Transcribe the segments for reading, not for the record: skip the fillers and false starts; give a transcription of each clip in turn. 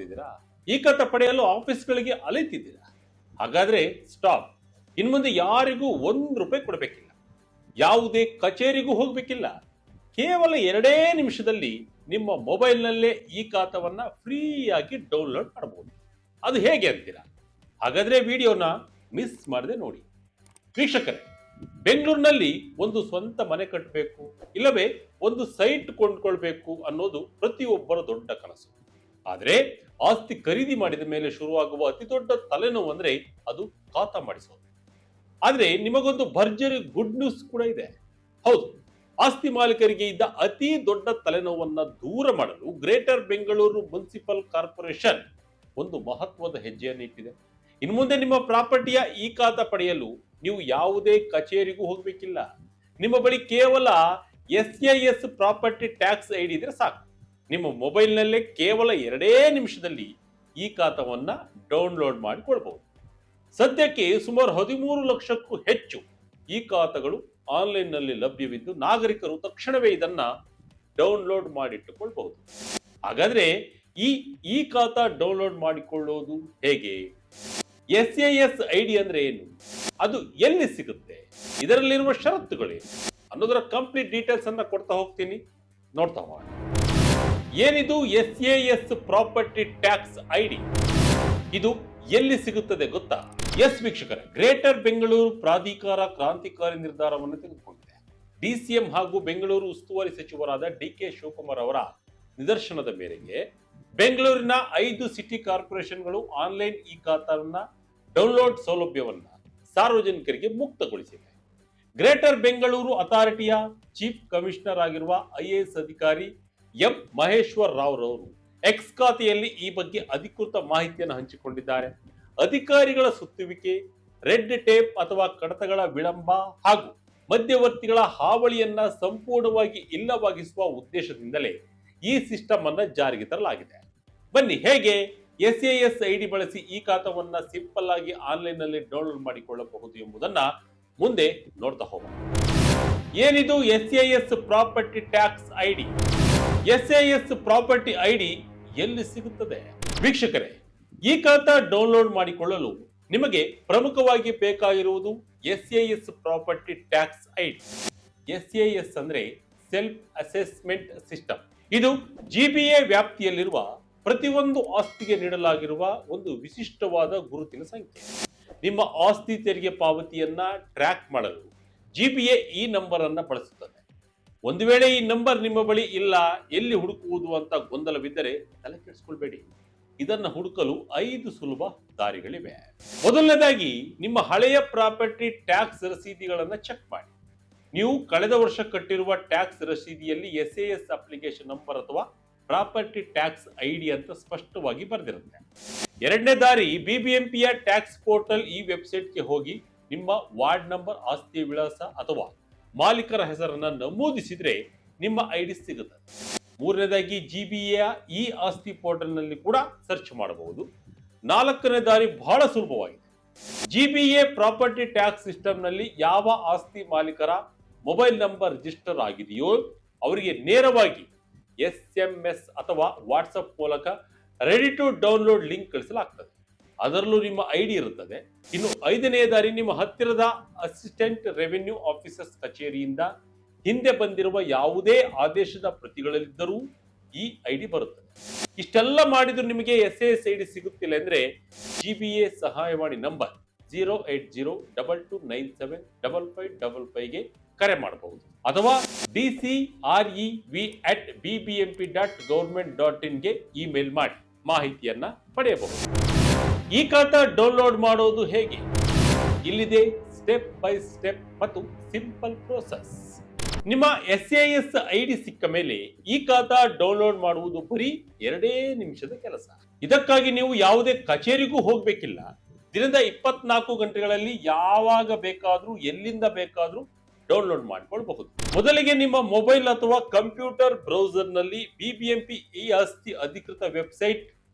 ಮಾಡ್ತಿದ್ದೀರಾ? ಈ ಖಾತೆ ಪಡೆಯಲು ಆಫೀಸ್ಗಳಿಗೆ ಅಲೆತಿದ್ದೀರಾ? ಹಾಗಾದ್ರೆ ಸ್ಟಾಪ್. ಇನ್ನು ಮುಂದೆ ಯಾರಿಗೂ ₹1 ಕೊಡಬೇಕಿಲ್ಲ, ಯಾವುದೇ ಕಚೇರಿಗೂ ಹೋಗ್ಬೇಕಿಲ್ಲ. ಕೇವಲ 2 ನಿಮಿಷದಲ್ಲಿ ನಿಮ್ಮ ಮೊಬೈಲ್ನಲ್ಲೇ ಈ ಖಾತವನ್ನ ಫ್ರೀಯಾಗಿ ಡೌನ್ಲೋಡ್ ಮಾಡಬಹುದು. ಅದು ಹೇಗೆ ಅಂತೀರಾ? ಹಾಗಾದ್ರೆ ವಿಡಿಯೋನ ಮಿಸ್ ಮಾಡದೆ ನೋಡಿ. ವೀಕ್ಷಕರೇ, ಬೆಂಗಳೂರಿನಲ್ಲಿ ಒಂದು ಸ್ವಂತ ಮನೆ ಕಟ್ಟಬೇಕು, ಇಲ್ಲವೇ ಒಂದು ಸೈಟ್ ಕೊಂಡ್ಕೊಳ್ಬೇಕು ಅನ್ನೋದು ಪ್ರತಿಯೊಬ್ಬರ ದೊಡ್ಡ ಕನಸು. ಆದ್ರೆ ಆಸ್ತಿ ಖರೀದಿ ಮಾಡಿದ ಮೇಲೆ ಶುರುವಾಗುವ ಅತಿ ದೊಡ್ಡ ತಲೆನೋವು ಅಂದ್ರೆ ಅದು ಖಾತಾ ಮಾಡಿಸೋದು. ಆದ್ರೆ ನಿಮಗೊಂದು ಭರ್ಜರಿ ಗುಡ್ ನ್ಯೂಸ್ ಕೂಡ ಇದೆ. ಹೌದು, ಆಸ್ತಿ ಮಾಲೀಕರಿಗೆ ಇದ್ದ ಅತಿ ದೊಡ್ಡ ತಲೆನೋವನ್ನ ದೂರ ಮಾಡಲು ಗ್ರೇಟರ್ ಬೆಂಗಳೂರು ಮುನ್ಸಿಪಲ್ ಕಾರ್ಪೊರೇಷನ್ ಒಂದು ಮಹತ್ವದ ಹೆಜ್ಜೆಯನ್ನು ಇಟ್ಟಿದೆ. ಇನ್ನು ಮುಂದೆ ನಿಮ್ಮ ಪ್ರಾಪರ್ಟಿಯ ಈ ಖಾತಾ ಪಡೆಯಲು ನೀವು ಯಾವುದೇ ಕಚೇರಿಗೂ ಹೋಗಬೇಕಿಲ್ಲ. ನಿಮ್ಮ ಬಳಿ ಕೇವಲ SAS ಪ್ರಾಪರ್ಟಿ ಟ್ಯಾಕ್ಸ್ ಐಡಿ ಇದ್ರೆ ಸಾಕು. ನಿಮ್ಮ ಮೊಬೈಲ್ನಲ್ಲೇ ಕೇವಲ 2 ನಿಮಿಷದಲ್ಲಿ ಈ ಖಾತಾವನ್ನ ಡೌನ್ಲೋಡ್ ಮಾಡಿಕೊಳ್ಬಹುದು. ಸದ್ಯಕ್ಕೆ ಸುಮಾರು 13 ಲಕ್ಷಕ್ಕೂ ಹೆಚ್ಚು ಈ ಖಾತಾಗಳು ಆನ್ಲೈನ್ ನಲ್ಲಿ ಲಭ್ಯವಿದ್ದು ನಾಗರಿಕರು ತಕ್ಷಣವೇ ಇದನ್ನ ಡೌನ್ಲೋಡ್ ಮಾಡಿಟ್ಟುಕೊಳ್ಬಹುದು. ಹಾಗಾದ್ರೆ ಈ ಖಾತಾ ಡೌನ್ಲೋಡ್ ಮಾಡಿಕೊಳ್ಳೋದು ಹೇಗೆ? SAS ಐಡಿ ಅಂದ್ರೆ ಏನು? ಅದು ಎಲ್ಲಿ ಸಿಗುತ್ತೆ? ಇದರಲ್ಲಿರುವ ಷರತ್ತುಗಳೇನು ಅನ್ನೋದರ ಕಂಪ್ಲೀಟ್ ಡೀಟೇಲ್ಸ್ ಅನ್ನ ಕೊಡ್ತಾ ಹೋಗ್ತೀನಿ, ನೋಡ್ತಾ ಹೋಗೋಣ. ಏನಿದು SAS ಪ್ರಾಪರ್ಟಿ ಟ್ಯಾಕ್ಸ್ ಐಡಿ? ಇದು ಎಲ್ಲಿ ಸಿಗುತ್ತದೆ ಗೊತ್ತಾ? ಎಸ್ ವೀಕ್ಷಕರೇ, ಗ್ರೇಟರ್ ಬೆಂಗಳೂರು ಪ್ರಾಧಿಕಾರ ಕ್ರಾಂತಿಕಾರಿ ನಿರ್ಧಾರವನ್ನು ತೆಗೆದುಕೊಂಡಿದೆ. DCM ಹಾಗೂ ಬೆಂಗಳೂರು ಉಸ್ತುವಾರಿ ಸಚಿವರಾದ DK ಶಿವಕುಮಾರ್ ಅವರ ನಿದರ್ಶನದ ಮೇರೆಗೆ ಬೆಂಗಳೂರಿನ 5 ಸಿಟಿ ಕಾರ್ಪೊರೇಷನ್ಗಳು ಆನ್ಲೈನ್ ಈ ಖಾತಾವನ್ನ ಡೌನ್ಲೋಡ್ ಸೌಲಭ್ಯವನ್ನ ಸಾರ್ವಜನಿಕರಿಗೆ ಮುಕ್ತಗೊಳಿಸಿವೆ. ಗ್ರೇಟರ್ ಬೆಂಗಳೂರು ಅಥಾರಿಟಿಯ ಚೀಫ್ ಕಮಿಷನರ್ ಆಗಿರುವ IAS ಅಧಿಕಾರಿ ಎಂ ಮಹೇಶ್ವರ್ ರಾವ್ ರವರು ಎಕ್ಸ್ ಖಾತೆಯಲ್ಲಿ ಈ ಬಗ್ಗೆ ಅಧಿಕೃತ ಮಾಹಿತಿಯನ್ನು ಹಂಚಿಕೊಂಡಿದ್ದಾರೆ. ಅಧಿಕಾರಿಗಳ ಸುತ್ತುವಿಕೆ, ರೆಡ್ ಟೇಪ್ ಅಥವಾ ಕಡತಗಳ ವಿಳಂಬ ಹಾಗೂ ಮಧ್ಯವರ್ತಿಗಳ ಹಾವಳಿಯನ್ನ ಸಂಪೂರ್ಣವಾಗಿ ಇಲ್ಲವಾಗಿಸುವ ಉದ್ದೇಶದಿಂದಲೇ ಈ ಸಿಸ್ಟಮ್ ಅನ್ನ ಜಾರಿಗೆ ತರಲಾಗಿದೆ. ಬನ್ನಿ, ಹೇಗೆ SAS ಐಡಿ ಬಳಸಿ ಈ ಖಾತಾವನ್ನ ಸಿಂಪಲ್ ಆಗಿ ಆನ್ಲೈನ್ ನಲ್ಲಿ ಡೌನ್ಲೋಡ್ ಮಾಡಿಕೊಳ್ಳಬಹುದು ಎಂಬುದನ್ನ ಮುಂದೆ ನೋಡ್ತಾ ಹೋಗೋಣ. ಏನಿದು SAS property tax ID? SAS property ID ಎಲ್ಲಿ ಸಿಗುತ್ತದೆ? ವೀಕ್ಷಕರೇ, ಈ ಖಾತಾ ಡೌನ್ಲೋಡ್ ಮಾಡಿಕೊಳ್ಳಲು ನಿಮಗೆ ಪ್ರಮುಖವಾಗಿ ಬೇಕಾಗಿರುವುದು SAS property tax ID. SAS ಅಂದ್ರೆ ಸೆಲ್ಫ್ ಅಸೆಸ್ಮೆಂಟ್ ಸಿಸ್ಟಮ್. ಇದು GBA ವ್ಯಾಪ್ತಿಯಲ್ಲಿರುವ ಪ್ರತಿಯೊಂದು ಆಸ್ತಿಗೆ ನೀಡಲಾಗಿರುವ ಒಂದು ವಿಶಿಷ್ಟವಾದ ಗುರುತಿನ ಸಂಖ್ಯೆ. ನಿಮ್ಮ ಆಸ್ತಿ ತೆರಿಗೆ ಪಾವತಿಯನ್ನ ಟ್ರ್ಯಾಕ್ ಮಾಡಲು GBA ಈ ನಂಬರ್ ಅನ್ನ ಬಳಸುತ್ತದೆ. ಒಂದು ವೇಳೆ ಈ ನಂಬರ್ ನಿಮ್ಮ ಬಳಿ ಇಲ್ಲ, ಎಲ್ಲಿ ಹುಡುಕುವುದು ಅಂತ ಗೊಂದಲವಿದ್ದರೆ ತಲೆ ಕೆಡಿಸಿಕೊಳ್ಬೇಡಿ. ಇದನ್ನ ಹುಡುಕಲು 5 ಸುಲಭ ದಾರಿಗಳಿವೆ. ಮೊದಲನೇದಾಗಿ, ನಿಮ್ಮ ಹಳೆಯ ಪ್ರಾಪರ್ಟಿ ಟ್ಯಾಕ್ಸ್ ರಸೀದಿಗಳನ್ನ ಚೆಕ್ ಮಾಡಿ. ನೀವು ಕಳೆದ ವರ್ಷ ಕಟ್ಟಿರುವ ಟ್ಯಾಕ್ಸ್ ರಸೀದಿಯಲ್ಲಿ SAS ಅಪ್ಲಿಕೇಶನ್ ನಂಬರ್ ಅಥವಾ ಪ್ರಾಪರ್ಟಿ ಟ್ಯಾಕ್ಸ್ ಐಡಿ ಅಂತ ಸ್ಪಷ್ಟವಾಗಿ ಬರೆದಿರುತ್ತೆ. ಎರಡನೇ ದಾರಿ, BBMPಯ ಟ್ಯಾಕ್ಸ್ ಪೋರ್ಟಲ್ ಈ ವೆಬ್ಸೈಟ್ಗೆ ಹೋಗಿ ನಿಮ್ಮ ವಾರ್ಡ್ ನಂಬರ್, ಆಸ್ತಿಯ ವಿಳಾಸ ಅಥವಾ ಮಾಲೀಕರ ಹೆಸರನ್ನ ನಮೂದಿಸಿದ್ರೆ ನಿಮ್ಮ ಐಡಿ ಸಿಗುತ್ತೆ. ಮೂರನೇದಾಗಿ, GBA ಈ ಆಸ್ತಿ ಪೋರ್ಟಲ್ ನಲ್ಲಿ ಕೂಡ ಸರ್ಚ್ ಮಾಡಬಹುದು. ನಾಲ್ಕನೇ ದಾರಿ ಬಹಳ ಸುಲಭವಾಗಿದೆ. GBA ಪ್ರಾಪರ್ಟಿ ಟ್ಯಾಕ್ಸ್ ಸಿಸ್ಟಮ್ ನಲ್ಲಿ ಯಾವ ಆಸ್ತಿ ಮಾಲೀಕರ ಮೊಬೈಲ್ ನಂಬರ್ ರಿಜಿಸ್ಟರ್ ಆಗಿದೆಯೋ ಅವರಿಗೆ ನೇರವಾಗಿ SMS ಅಥವಾ ವಾಟ್ಸ್ಆಪ್ ಮೂಲಕ ರೆಡಿ ಟು ಡೌನ್ಲೋಡ್ ಲಿಂಕ್ ಕಳಿಸಲಾಗ್ತದೆ. ಅದರಲ್ಲೂ ನಿಮ್ಮ ಐಡಿ ಇರುತ್ತದೆ. ಇನ್ನು 5ನೇ ದಾರಿ, ನಿಮ್ಮ ಹತ್ತಿರದ ಅಸಿಸ್ಟೆಂಟ್ ರೆವಿನ್ಯೂ ಆಫೀಸರ್ಸ್ ಕಚೇರಿಯಿಂದ ಹಿಂದೆ ಬಂದಿರುವ ಯಾವುದೇ ಆದೇಶದ ಪ್ರತಿಗಳಲ್ಲಿದ್ದರೂ ಈ ಐಡಿ ಬರುತ್ತದೆ. ಇಷ್ಟೆಲ್ಲ ಮಾಡಿದ್ರು ನಿಮಗೆ SAS ಐಡಿ ಸಿಗುತ್ತಿಲ್ಲ ಅಂದ್ರೆ GBA ಸಹಾಯವಾಣಿ ನಂಬರ್ 08022975555 ಗೆ ಕರೆ ಮಾಡಬಹುದು ಅಥವಾ dcrev@bbmp.government.in ಗೆ ಇಮೇಲ್ ಮಾಡಿ ಮಾಹಿತಿಯನ್ನ ಪಡೆಯಬಹುದು. ಈ ಖಾತಾ ಡೌನ್ಲೋಡ್ ಮಾಡೋದು ಹೇಗೆ? ಇಲ್ಲಿದೆ ಸ್ಟೆಪ್ ಬೈ ಸ್ಟೆಪ್ ಮತ್ತು ಸಿಂಪಲ್ ಪ್ರೋಸೆಸ್. ನಿಮ್ಮ SAS ಐಡಿ ಸಿಕ್ಕ ಮೇಲೆ ಈ ಖಾತಾ ಡೌನ್ಲೋಡ್ ಮಾಡುವುದು ಬರೀ 2 ನಿಮಿಷದ ಕೆಲಸ. ಇದಕ್ಕಾಗಿ ನೀವು ಯಾವುದೇ ಕಚೇರಿಗೂ ಹೋಗಬೇಕಿಲ್ಲ. ದಿನದ 24 ಗಂಟೆಗಳಲ್ಲಿ ಯಾವಾಗ ಬೇಕಾದ್ರೂ ಎಲ್ಲಿಂದ ಬೇಕಾದ್ರೂ ಡೌನ್ಲೋಡ್ ಮಾಡಿಕೊಳ್ಳಬಹುದು. ಮೊದಲಿಗೆ ನಿಮ್ಮ ಮೊಬೈಲ್ ಅಥವಾ ಕಂಪ್ಯೂಟರ್ ಬ್ರೌಸರ್ ನಲ್ಲಿ BBMP ಇ ಆಸ್ತಿ ಅಧಿಕೃತ ವೆಬ್ಸೈಟ್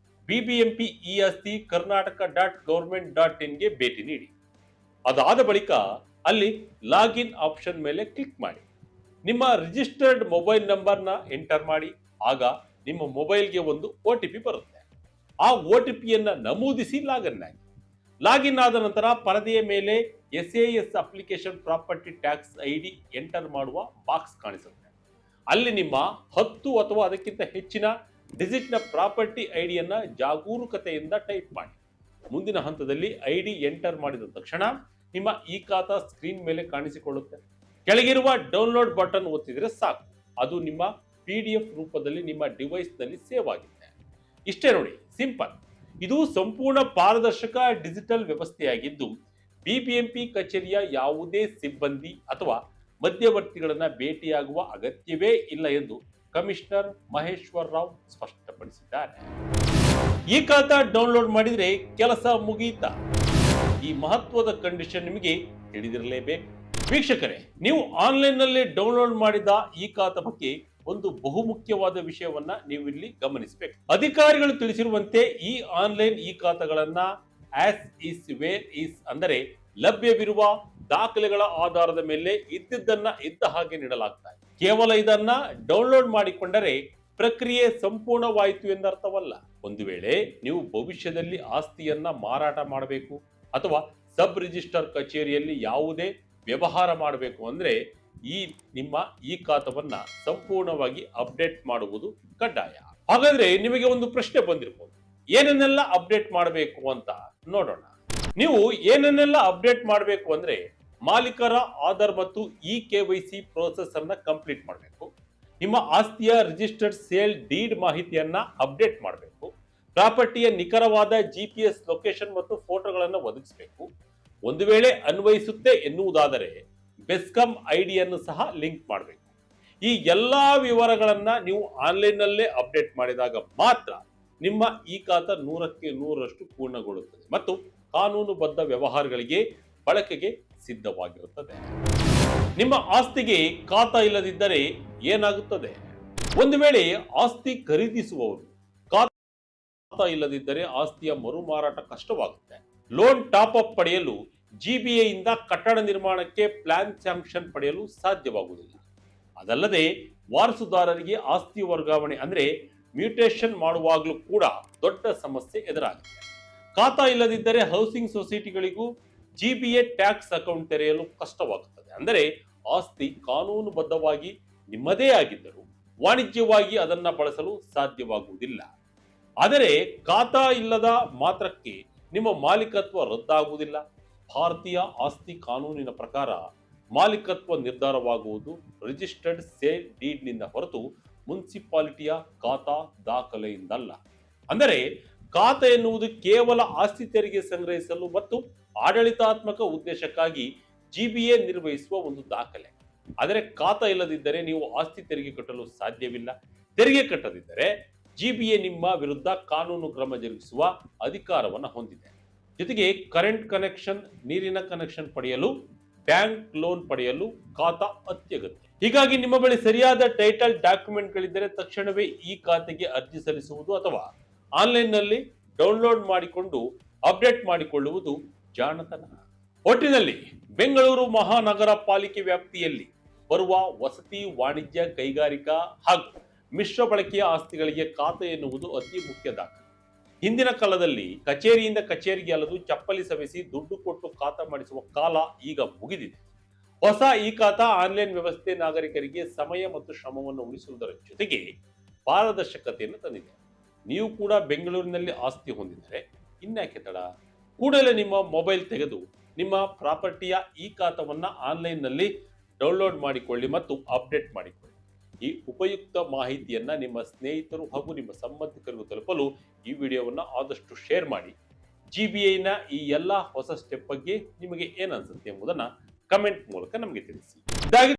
BBMP ಇ ಆಸ್ತಿ ಕರ್ನಾಟಕ.government.in ಗೆ ಭೇಟಿ ನೀಡಿ. ಅದಾದ ಬಳಿಕ ಅಲ್ಲಿ ಲಾಗಿನ್ ಆಪ್ಷನ್ ಮೇಲೆ ಕ್ಲಿಕ್ ಮಾಡಿ. ನಿಮ್ಮ ರಿಜಿಸ್ಟರ್ಡ್ ಮೊಬೈಲ್ ನಂಬರ್ನ ಎಂಟರ್ ಮಾಡಿ. ಆಗ ನಿಮ್ಮ ಮೊಬೈಲ್ಗೆ ಒಂದು OTP ಬರುತ್ತೆ. ಆ OTPಯನ್ನು ನಮೂದಿಸಿ ಲಾಗಿನ್ ಆಗಿ. ಲಾಗಿನ್ ಆದ ನಂತರ ಪರದೆಯ ಮೇಲೆ SAS application property tax ID enter ಮಾಡುವ ಬಾಕ್ಸ್ ಕಾಣಿಸುತ್ತೆ. ಅಲ್ಲಿ ನಿಮ್ಮ 10 ಅಥವಾ ಅದಕ್ಕಿಂತ ಹೆಚ್ಚಿನ ಡಿಜಿಟ್ನ ಪ್ರಾಪರ್ಟಿ ಐಡಿಯನ್ನು ಜಾಗರೂಕತೆಯಿಂದ ಟೈಪ್ ಮಾಡಿ. ಮುಂದಿನ ಹಂತದಲ್ಲಿ ID ಎಂಟರ್ ಮಾಡಿದ ತಕ್ಷಣ ನಿಮ್ಮ ಇ ಖಾತಾ ಸ್ಕ್ರೀನ್ ಮೇಲೆ ಕಾಣಿಸಿಕೊಳ್ಳುತ್ತೆ. ಕೆಳಗಿರುವ ಡೌನ್ಲೋಡ್ ಬಟನ್ ಒತ್ತಿದ್ರೆ ಸಾಕು, ಅದು ನಿಮ್ಮ PDF ರೂಪದಲ್ಲಿ ನಿಮ್ಮ ಡಿವೈಸ್ನಲ್ಲಿ ಸೇವ್ ಆಗಿದೆ. ಇಷ್ಟೇ ನೋಡಿ, ಸಿಂಪಲ್. ಇದು ಸಂಪೂರ್ಣ ಪಾರದರ್ಶಕ ಡಿಜಿಟಲ್ ವ್ಯವಸ್ಥೆಯಾಗಿದ್ದು BBMP ಕಚೇರಿಯ ಯಾವುದೇ ಸಿಬ್ಬಂದಿ ಅಥವಾ ಮಧ್ಯವರ್ತಿಗಳನ್ನ ಭೇಟಿಯಾಗುವ ಅಗತ್ಯವೇ ಇಲ್ಲ ಎಂದು ಕಮಿಷನರ್ ಮಹೇಶ್ವರ್ ರಾವ್ ಸ್ಪಷ್ಟಪಡಿಸಿದ್ದಾರೆ. ಈ ಖಾತಾ ಡೌನ್ಲೋಡ್ ಮಾಡಿದ್ರೆ ಕೆಲಸ ಮುಗಿಯಿತಾ? ಈ ಮಹತ್ವದ ಕಂಡೀಷನ್ ನಿಮಗೆ ತಿಳಿದಿರಲೇಬೇಕು. ವೀಕ್ಷಕರೇ, ನೀವು ಆನ್ಲೈನ್ ನಲ್ಲಿ ಡೌನ್ಲೋಡ್ ಮಾಡಿದ ಈ ಖಾತಾ ಬಗ್ಗೆ ಒಂದು ಬಹುಮುಖ್ಯವಾದ ವಿಷಯವನ್ನ ನೀವು ಇಲ್ಲಿ ಗಮನಿಸಬೇಕು. ಅಧಿಕಾರಿಗಳು ತಿಳಿಸಿರುವಂತೆ ಈ ಆನ್ಲೈನ್ ಈ ಖಾತಾಗಳನ್ನ ಆಸ್ ಇಸ್ ವೇರ್ ಇಸ್ ಅಂದರೆ ಲಭ್ಯವಿರುವ ದಾಖಲೆಗಳ ಆಧಾರದ ಮೇಲೆ ಇದ್ದದ್ದನ್ನ ಇದ್ದ ಹಾಗೆ ನೀಡಲಾಗ್ತಾ ಇದೆ. ಕೇವಲ ಇದನ್ನ ಡೌನ್ಲೋಡ್ ಮಾಡಿಕೊಂಡರೆ ಪ್ರಕ್ರಿಯೆ ಸಂಪೂರ್ಣವಾಯಿತು ಎಂದರ್ಥವಲ್ಲ. ಒಂದು ವೇಳೆ ನೀವು ಭವಿಷ್ಯದಲ್ಲಿ ಆಸ್ತಿಯನ್ನ ಮಾರಾಟ ಮಾಡಬೇಕು ಅಥವಾ ಸಬ್ ರಿಜಿಸ್ಟರ್ ಕಚೇರಿಯಲ್ಲಿ ಯಾವುದೇ ವ್ಯವಹಾರ ಮಾಡಬೇಕು ಅಂದ್ರೆ ನಿಮ್ಮ ಈ ಖಾತಾವನ್ನ ಸಂಪೂರ್ಣವಾಗಿ ಅಪ್ಡೇಟ್ ಮಾಡುವುದು ಕಡ್ಡಾಯ. ಹಾಗಾದ್ರೆ ನಿಮಗೆ ಒಂದು ಪ್ರಶ್ನೆ ಬಂದಿರಬಹುದು, ಏನನ್ನೆಲ್ಲ ಅಪ್ಡೇಟ್ ಮಾಡಬೇಕು ಅಂತ ನೋಡೋಣ. ನೀವು ಏನನ್ನೆಲ್ಲ ಅಪ್ಡೇಟ್ ಮಾಡಬೇಕು ಅಂದ್ರೆ ಮಾಲೀಕರ ಆಧಾರ್ ಮತ್ತು KYC ಪ್ರೋಸೆಸ್ ಅನ್ನ ಕಂಪ್ಲೀಟ್ ಮಾಡಬೇಕು. ನಿಮ್ಮ ಆಸ್ತಿಯ ರಿಜಿಸ್ಟರ್ಡ್ ಸೇಲ್ ಡೀಡ್ ಮಾಹಿತಿಯನ್ನ ಅಪ್ಡೇಟ್ ಮಾಡಬೇಕು. ಪ್ರಾಪರ್ಟಿಯ ನಿಖರವಾದ GPS ಲೊಕೇಶನ್ ಮತ್ತು ಫೋಟೋಗಳನ್ನು ಒದಗಿಸಬೇಕು. ಒಂದು ವೇಳೆ ಅನ್ವಯಿಸುತ್ತೆ ಎನ್ನುವುದಾದರೆ ಬೆಸ್ಕಾಂ ಐಡಿಯನ್ನು ಸಹ ಲಿಂಕ್ ಮಾಡಬೇಕು. ಈ ಎಲ್ಲಾ ವಿವರಗಳನ್ನ ನೀವು ಆನ್ಲೈನ್ ನಲ್ಲೇ ಅಪ್ಡೇಟ್ ಮಾಡಿದಾಗ ಮಾತ್ರ ನಿಮ್ಮ ಈ ಖಾತಾ 100ಕ್ಕೆ 100ರಷ್ಟು ಪೂರ್ಣಗೊಳ್ಳುತ್ತದೆ ಮತ್ತು ಕಾನೂನುಬದ್ಧ ವ್ಯವಹಾರಗಳಿಗೆ ಬಳಕೆಗೆ ಸಿದ್ಧವಾಗಿರುತ್ತದೆ. ನಿಮ್ಮ ಆಸ್ತಿಗೆ ಖಾತಾ ಇಲ್ಲದಿದ್ದರೆ ಏನಾಗುತ್ತದೆ? ಒಂದು ವೇಳೆ ಆಸ್ತಿ ಖರೀದಿಸುವವರು ಖಾತಾ ಇಲ್ಲದಿದ್ದರೆ ಆಸ್ತಿಯ ಮರು ಮಾರಾಟ ಕಷ್ಟವಾಗುತ್ತೆ. ಲೋನ್ ಟಾಪ್ ಅಪ್ ಪಡೆಯಲು GBA ಇಂದ ಕಟ್ಟಡ ನಿರ್ಮಾಣಕ್ಕೆ ಪ್ಲಾನ್ ಸ್ಯಾಂಕ್ಷನ್ ಪಡೆಯಲು ಸಾಧ್ಯವಾಗುವುದಿಲ್ಲ. ಅದಲ್ಲದೆ ವಾರಸುದಾರರಿಗೆ ಆಸ್ತಿ ವರ್ಗಾವಣೆ ಅಂದ್ರೆ ಮ್ಯೂಟೇಷನ್ ಮಾಡುವಾಗಲೂ ಕೂಡ ದೊಡ್ಡ ಸಮಸ್ಯೆ ಎದುರಾಗುತ್ತೆ. ಖಾತಾ ಇಲ್ಲದಿದ್ದರೆ ಹೌಸಿಂಗ್ ಸೊಸೈಟಿಗಳಿಗೂ GBA ಟ್ಯಾಕ್ಸ್ ಅಕೌಂಟ್ ತೆರೆಯಲು ಕಷ್ಟವಾಗುತ್ತದೆ. ಅಂದರೆ ಆಸ್ತಿ ಕಾನೂನುಬದ್ಧವಾಗಿ ನಿಮ್ಮದೇ ಆಗಿದ್ದರೂ ವಾಣಿಜ್ಯವಾಗಿ ಅದನ್ನ ಬಳಸಲು ಸಾಧ್ಯವಾಗುವುದಿಲ್ಲ. ಆದರೆ ಖಾತಾ ಇಲ್ಲದ ಮಾತ್ರಕ್ಕೆ ನಿಮ್ಮ ಮಾಲೀಕತ್ವ ರದ್ದಾಗುವುದಿಲ್ಲ. ಭಾರತೀಯ ಆಸ್ತಿ ಕಾನೂನಿನ ಪ್ರಕಾರ ಮಾಲೀಕತ್ವ ನಿರ್ಧಾರವಾಗುವುದು ರಿಜಿಸ್ಟರ್ಡ್ ಸೇಲ್ ಡೀಡ್ನಿಂದ ಹೊರತು ಮುನ್ಸಿಪಾಲಿಟಿಯ ಖಾತಾ ದಾಖಲೆಯಿಂದಲ್ಲ. ಅಂದರೆ ಖಾತಾ ಎನ್ನುವುದು ಕೇವಲ ಆಸ್ತಿ ತೆರಿಗೆ ಸಂಗ್ರಹಿಸಲು ಮತ್ತು ಆಡಳಿತಾತ್ಮಕ ಉದ್ದೇಶಕ್ಕಾಗಿ GBA ನಿರ್ವಹಿಸುವ ಒಂದು ದಾಖಲೆ. ಆದರೆ ಖಾತಾ ಇಲ್ಲದಿದ್ದರೆ ನೀವು ಆಸ್ತಿ ತೆರಿಗೆ ಕಟ್ಟಲು ಸಾಧ್ಯವಿಲ್ಲ. ತೆರಿಗೆ ಕಟ್ಟದಿದ್ದರೆ GBA ನಿಮ್ಮ ವಿರುದ್ಧ ಕಾನೂನು ಕ್ರಮ ಜರುಗಿಸುವ ಅಧಿಕಾರವನ್ನು ಹೊಂದಿದೆ. ಜೊತೆಗೆ ಕರೆಂಟ್ ಕನೆಕ್ಷನ್, ನೀರಿನ ಕನೆಕ್ಷನ್ ಪಡೆಯಲು, ಬ್ಯಾಂಕ್ ಲೋನ್ ಪಡೆಯಲು ಖಾತಾ ಅತ್ಯಗತ್ಯ. ಹೀಗಾಗಿ ನಿಮ್ಮ ಬಳಿ ಸರಿಯಾದ ಟೈಟಲ್ ಡಾಕ್ಯುಮೆಂಟ್ಗಳಿದ್ದರೆ ತಕ್ಷಣವೇ ಈ ಖಾತೆಗೆ ಅರ್ಜಿ ಸಲ್ಲಿಸುವುದು ಅಥವಾ ಆನ್ಲೈನ್ ನಲ್ಲಿ ಡೌನ್ಲೋಡ್ ಮಾಡಿಕೊಂಡು ಅಪ್ಡೇಟ್ ಮಾಡಿಕೊಳ್ಳುವುದು ಜಾಣತನ. ಒಟ್ಟಿನಲ್ಲಿ ಬೆಂಗಳೂರು ಮಹಾನಗರ ಪಾಲಿಕೆ ವ್ಯಾಪ್ತಿಯಲ್ಲಿ ಬರುವ ವಸತಿ, ವಾಣಿಜ್ಯ, ಕೈಗಾರಿಕಾ ಹಾಗೂ ಮಿಶ್ರ ಬಳಕೆಯ ಆಸ್ತಿಗಳಿಗೆ ಖಾತೆ ಎನ್ನುವುದು ಅತಿ ಮುಖ್ಯ ದಾಖಲೆ. ಹಿಂದಿನ ಕಾಲದಲ್ಲಿ ಕಚೇರಿಯಿಂದ ಕಚೇರಿಗೆ ಅಲ್ಲದು ಚಪ್ಪಲಿ ಸವೆಸಿ ದುಡ್ಡು ಕೊಟ್ಟು ಖಾತಾ ಮಾಡಿಸುವ ಕಾಲ ಈಗ ಮುಗಿದಿದೆ. ಹೊಸ ಈ ಖಾತಾ ಆನ್ಲೈನ್ ವ್ಯವಸ್ಥೆ ನಾಗರಿಕರಿಗೆ ಸಮಯ ಮತ್ತು ಶ್ರಮವನ್ನು ಉಳಿಸುವುದರ ಜೊತೆಗೆ ಪಾರದರ್ಶಕತೆಯನ್ನು ತಂದಿದೆ. ನೀವು ಕೂಡ ಬೆಂಗಳೂರಿನಲ್ಲಿ ಆಸ್ತಿ ಹೊಂದಿದರೆ ಇನ್ಯಾಕೆ ತಡ? ಕೂಡಲೇ ನಿಮ್ಮ ಮೊಬೈಲ್ ತೆಗೆದು ನಿಮ್ಮ ಪ್ರಾಪರ್ಟಿಯ ಈ ಖಾತಾವನ್ನ ಆನ್ಲೈನ್ ನಲ್ಲಿ ಡೌನ್ಲೋಡ್ ಮಾಡಿಕೊಳ್ಳಿ ಮತ್ತು ಅಪ್ಡೇಟ್ ಮಾಡಿಕೊಳ್ಳಿ. ಈ ಉಪಯುಕ್ತ ಮಾಹಿತಿಯನ್ನ ನಿಮ್ಮ ಸ್ನೇಹಿತರು ಹಾಗೂ ನಿಮ್ಮ ಸಂಬಂಧಿಕರಿಗೂ ತಲುಪಲು ಈ ವಿಡಿಯೋವನ್ನ ಆದಷ್ಟು ಶೇರ್ ಮಾಡಿ. GBA ನ ಈ ಎಲ್ಲ ಹೊಸ ಸ್ಟೆಪ್ ಬಗ್ಗೆ ನಿಮಗೆ ಏನನ್ಸುತ್ತೆ ಎಂಬುದನ್ನ ಕಮೆಂಟ್ ಮೂಲಕ ನಮಗೆ ತಿಳಿಸಿ.